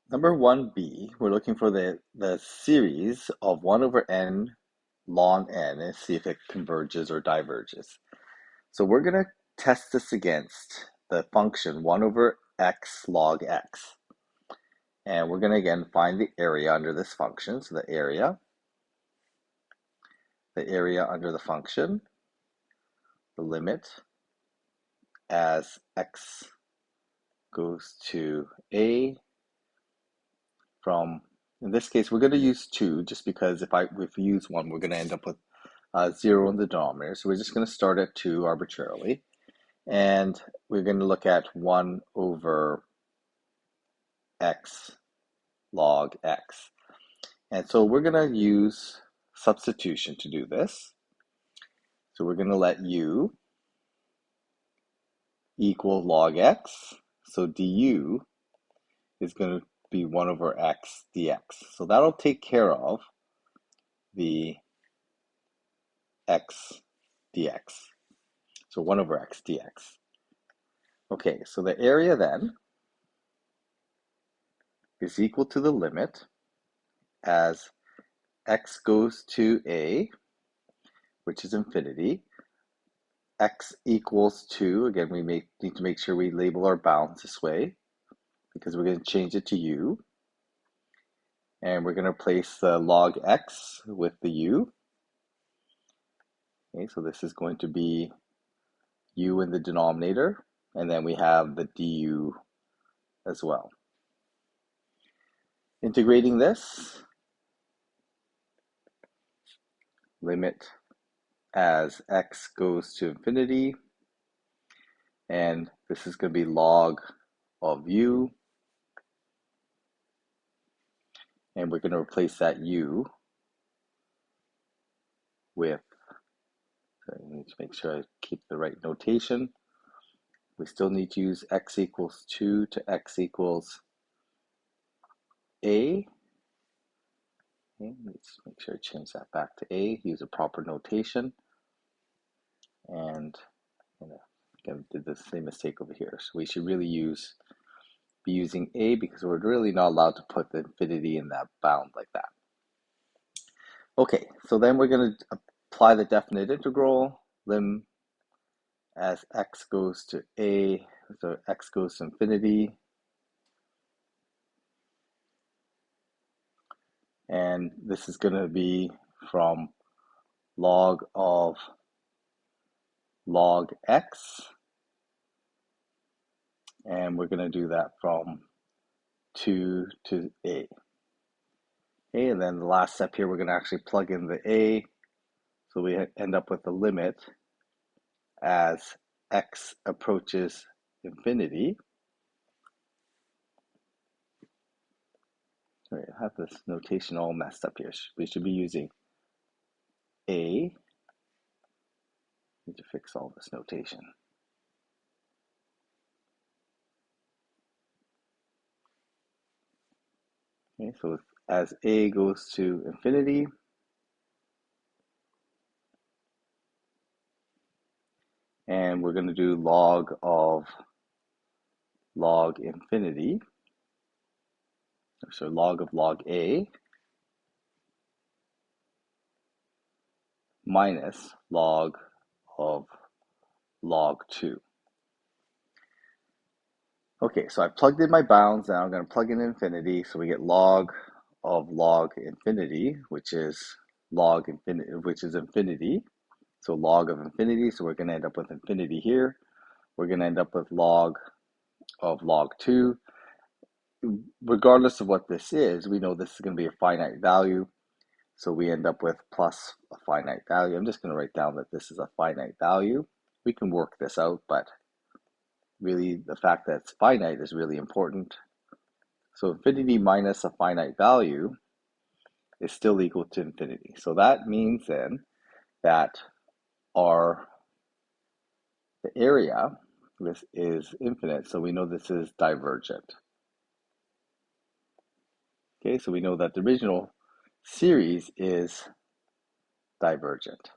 Number 1b, we're looking for the series of 1 over n ln n and see if it converges or diverges. So we're going to test this against the function 1 over x log x. And we're going to again find the area under this function. So the area under the function, the limit as x goes to a from, in this case, we're going to use 2 just because if we use 1, we're going to end up with 0 in the denominator. So we're just going to start at 2 arbitrarily. And we're going to look at 1 over x log x. And so we're going to use substitution to do this. So we're going to let u equal log x. So du is going to be 1 over x dx. So that'll take care of the x dx. So 1 over x dx. Okay, so the area then is equal to the limit as x goes to a, which is infinity, x equals 2. Again, we need to make sure we label our bounds this way because we're going to change it to u. And we're going to replace the log x with the u. Okay, so this is going to be u in the denominator, and then we have the du as well. Integrating this, limit as x goes to infinity, and this is going to be log of u, and we're going to replace that u with, so I need to make sure I keep the right notation. We still need to use x equals 2 to x equals a. Okay, let's make sure I change that back to a, use a proper notation. And again, did the same mistake over here. So we should really be using a because we're really not allowed to put the infinity in that bound like that. Okay, so then we're going to apply the definite integral, lim as x goes to a, so x goes to infinity. And this is going to be from log of log x. And we're going to do that from 2 to a. Okay, and then the last step here, we're going to actually plug in the a. So we end up with the limit as x approaches infinity. Sorry, I have this notation all messed up here. We should be using a. Need to fix all this notation. Okay, so as a goes to infinity, and we're going to do log of log infinity, so log of log a minus log of log 2. Okay, so I plugged in my bounds. Now I'm going to plug in infinity, so we get log of log infinity, which is log infinity, which is infinity. So log of infinity, so we're going to end up with infinity here. We're going to end up with log of log 2. Regardless of what this is, we know this is going to be a finite value. So we end up with plus a finite value. I'm just going to write down that this is a finite value. We can work this out, but really the fact that it's finite is really important. So infinity minus a finite value is still equal to infinity. So that means then that the area, this is infinite, so we know this is divergent. Okay, so we know that the original series is divergent.